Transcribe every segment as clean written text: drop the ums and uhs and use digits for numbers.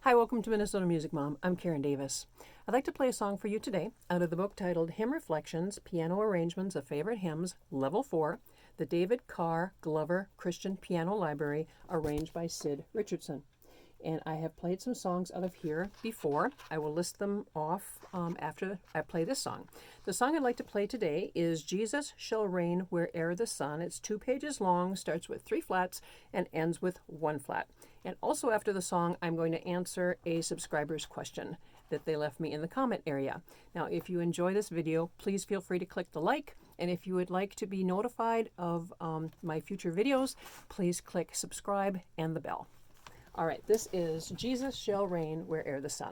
Hi, welcome to Minnesota Music Mom. I'm Karen Davis. I'd like to play a song for you today out of the book titled Hymn Reflections, Piano Arrangements of Favorite Hymns, Level 4, the David Carr Glover Christian Piano Library, arranged by Sid Richardson. And I have played some songs out of here before. I will list them off after I play this song. The song I'd like to play today is Jesus Shall Reign Where'er the Sun. It's 2 pages long, starts with 3 flats, and ends with 1 flat. And also after the song, I'm going to answer a subscriber's question that they left me in the comment area. Now, if you enjoy this video, please feel free to click the like. And if you would like to be notified of my future videos, please click subscribe and the bell. All right, this is Jesus Shall Reign Where'er the Sun.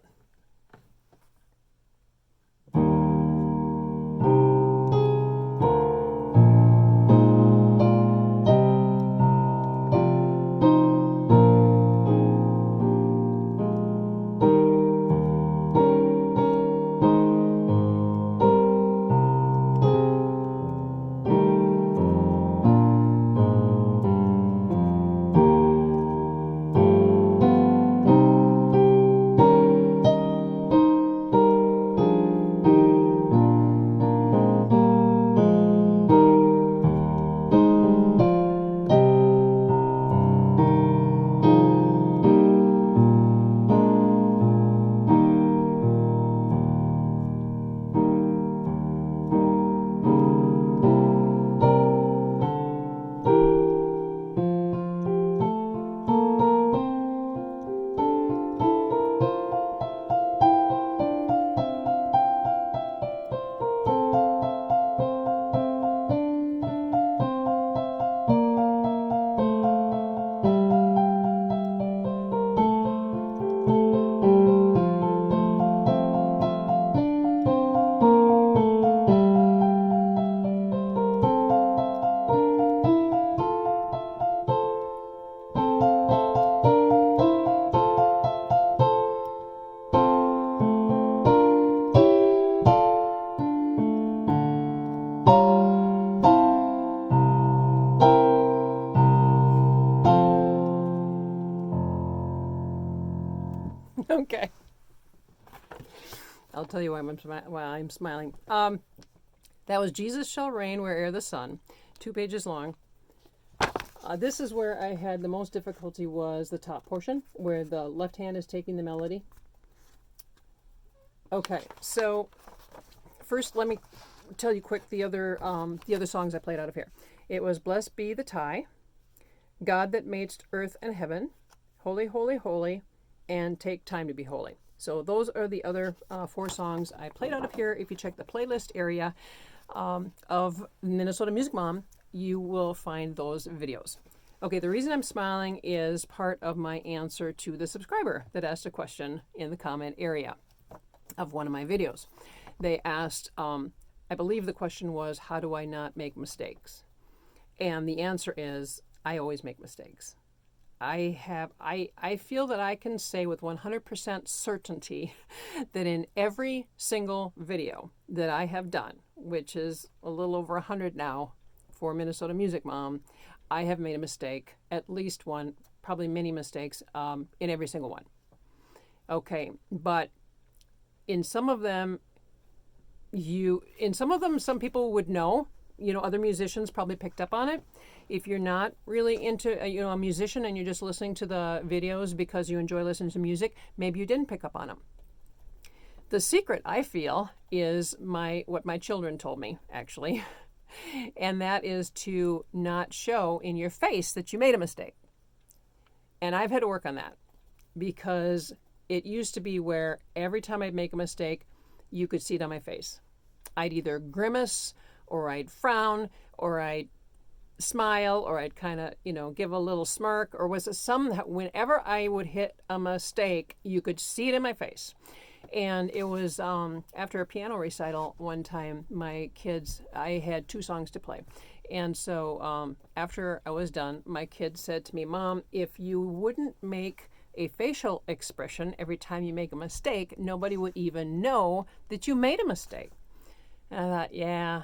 Okay. I'll tell you why I'm smiling. That was Jesus Shall Reign Where'er the Sun, 2 pages long. This is where I had the most difficulty, was the top portion, where the left hand is taking the melody. Okay, so first let me tell you quick the other songs I played out of here. It was Blessed Be the Tie, God That Madest Earth and Heaven, Holy, Holy, Holy, and Take Time to Be Holy. So those are the other 4 songs I played out of here. If you check the playlist area of Minnesota Music Mom, you will find those videos. Okay, the reason I'm smiling is part of my answer to the subscriber that asked a question in the comment area of one of my videos. They asked, I believe the question was, how do I not make mistakes? And the answer is, I always make mistakes. I feel that I can say with 100% certainty that in every single video that I have done, which is a little over 100 now for Minnesota Music Mom, I have made a mistake, at least one, probably many mistakes in every single one. Okay, but in some of them, some people would know. Other musicians probably picked up on it. If you're not really into, a musician and you're just listening to the videos because you enjoy listening to music, maybe you didn't pick up on them. The secret, I feel, is what my children told me, actually, and that is to not show in your face that you made a mistake. And I've had to work on that, because it used to be where every time I'd make a mistake, you could see it on my face. I'd either grimace, or I'd frown, or I'd smile, or I'd kind of, give a little smirk, or whenever I would hit a mistake, you could see it in my face. And it was after a piano recital one time, I had 2 songs to play. And so after I was done, my kids said to me, Mom, if you wouldn't make a facial expression every time you make a mistake, nobody would even know that you made a mistake. And I thought, yeah,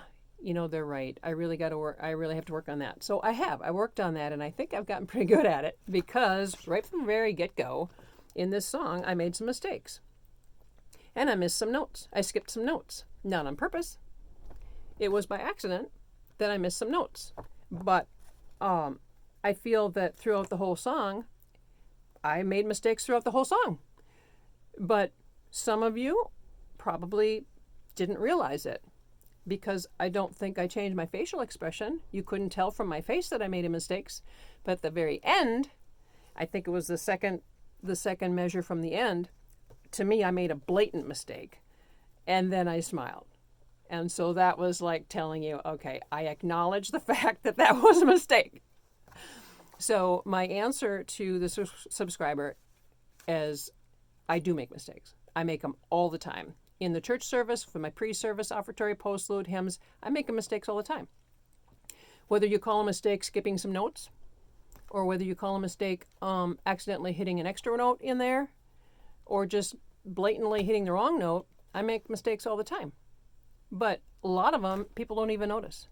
they're right. I really have to work on that. So I worked on that, and I think I've gotten pretty good at it, because right from the very get-go, in this song, I made some mistakes. And I missed some notes. I skipped some notes. Not on purpose. It was by accident that I missed some notes. But I feel that throughout the whole song, I made mistakes throughout the whole song. But some of you probably didn't realize it, because I don't think I changed my facial expression. You couldn't tell from my face that I made mistakes. But at the very end, I think it was the second measure from the end, to me, I made a blatant mistake. And then I smiled. And so that was like telling you, okay, I acknowledge the fact that that was a mistake. So my answer to the subscriber is, I do make mistakes. I make them all the time. In the church service, for my pre-service, offertory, postlude, hymns, I make mistakes all the time. Whether you call a mistake skipping some notes, or whether you call a mistake accidentally hitting an extra note in there, or just blatantly hitting the wrong note, I make mistakes all the time. But a lot of them, people don't even notice.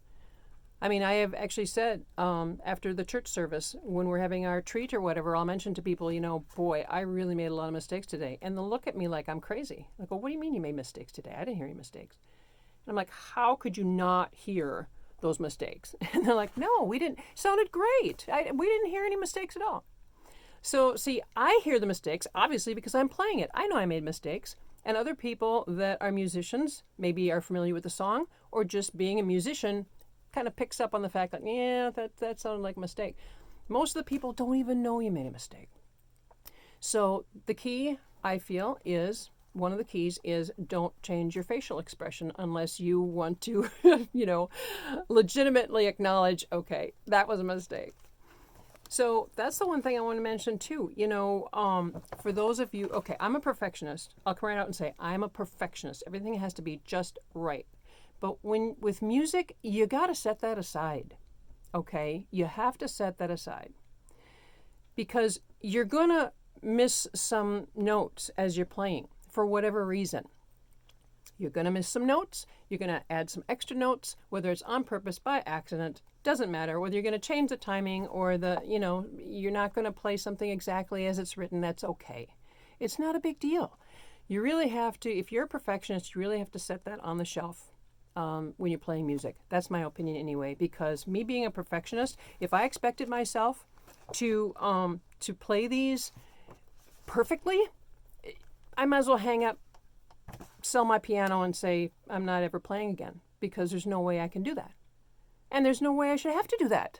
I mean, I have actually said after the church service, when we're having our treat or whatever, I'll mention to people, boy, I really made a lot of mistakes today. And they'll look at me like I'm crazy. I go, what do you mean you made mistakes today? I didn't hear any mistakes. And I'm like, how could you not hear those mistakes? And they're like, no, we didn't. Sounded great. We didn't hear any mistakes at all. So, see, I hear the mistakes, obviously, because I'm playing it. I know I made mistakes. And other people that are musicians, maybe are familiar with the song, or just being a musician, kind of picks up on the fact that, yeah, that sounded like a mistake. Most of the people don't even know you made a mistake. So the key, I feel, is, one of the keys is, don't change your facial expression unless you want to, legitimately acknowledge, okay, that was a mistake. So that's the one thing I want to mention too. For those of you, okay, I'm a perfectionist. I'll come right out and say I'm a perfectionist. Everything has to be just right. But with music, you got to set that aside. Okay? You have to set that aside. Because you're going to miss some notes as you're playing for whatever reason. You're going to miss some notes. You're going to add some extra notes, whether it's on purpose, by accident. Doesn't matter whether you're going to change the timing or you're not going to play something exactly as it's written. That's okay. It's not a big deal. You really have to, if you're a perfectionist, you really have to set that on the shelf when you're playing music. That's my opinion anyway, because me being a perfectionist, if I expected myself to play these perfectly, I might as well hang up, sell my piano and say, I'm not ever playing again, because there's no way I can do that. And there's no way I should have to do that.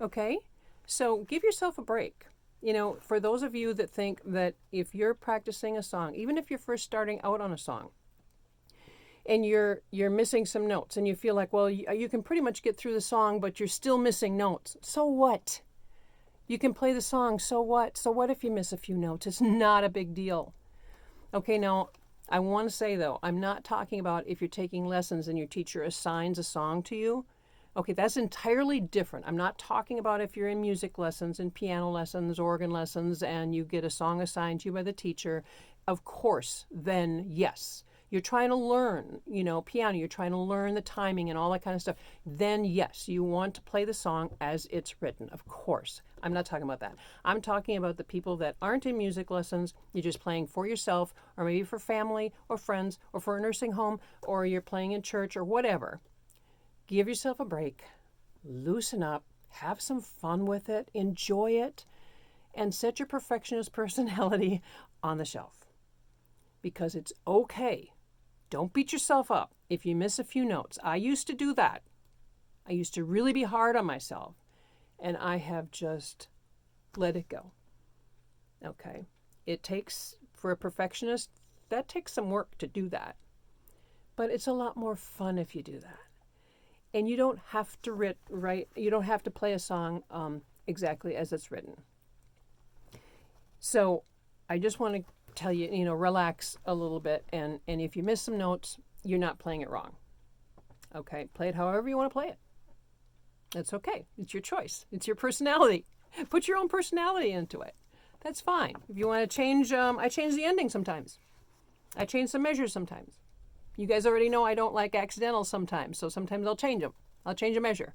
Okay? So give yourself a break. For those of you that think that if you're practicing a song, even if you're first starting out on a song, and you're missing some notes, and you feel like, well, you can pretty much get through the song, but you're still missing notes. So what? You can play the song, so what? So what if you miss a few notes? It's not a big deal. Okay, now, I want to say, though, I'm not talking about if you're taking lessons and your teacher assigns a song to you. Okay, that's entirely different. I'm not talking about if you're in music lessons and piano lessons, organ lessons, and you get a song assigned to you by the teacher. Of course, then yes. You're trying to learn, piano, you're trying to learn the timing and all that kind of stuff. Then yes, you want to play the song as it's written, of course. I'm not talking about that. I'm talking about the people that aren't in music lessons. You're just playing for yourself, or maybe for family or friends, or for a nursing home, or you're playing in church or whatever. Give yourself a break, loosen up, have some fun with it, enjoy it, and set your perfectionist personality on the shelf. Because it's okay. Don't beat yourself up if you miss a few notes. I used to do that. I used to really be hard on myself, and I have just let it go. Okay? It takes, for a perfectionist, that takes some work to do that. But it's a lot more fun if you do that. And you don't have to you don't have to play a song exactly as it's written. So I just want to tell you, relax a little bit. And if you miss some notes, you're not playing it wrong. Okay? Play it however you want to play it. That's okay. It's your choice. It's your personality. Put your own personality into it. That's fine. If you want to change, I change the ending sometimes. I change some measures sometimes. You guys already know I don't like accidentals sometimes, so sometimes I'll change them. I'll change a measure.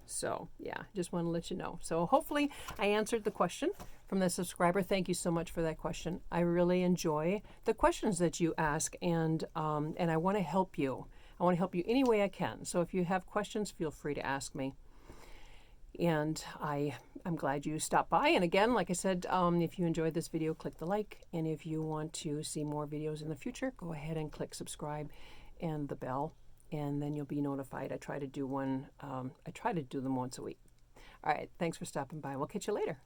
So, yeah, just want to let you know. So hopefully I answered the question from the subscriber. Thank you so much for that question. I really enjoy the questions that you ask, and I want to help you. I want to help you any way I can. So if you have questions, feel free to ask me. And I'm glad you stopped by. And again, like I said, if you enjoyed this video, click the like. And if you want to see more videos in the future, go ahead and click subscribe and the bell, and then you'll be notified. I try to do them once a week. All right, thanks for stopping by. We'll catch you later.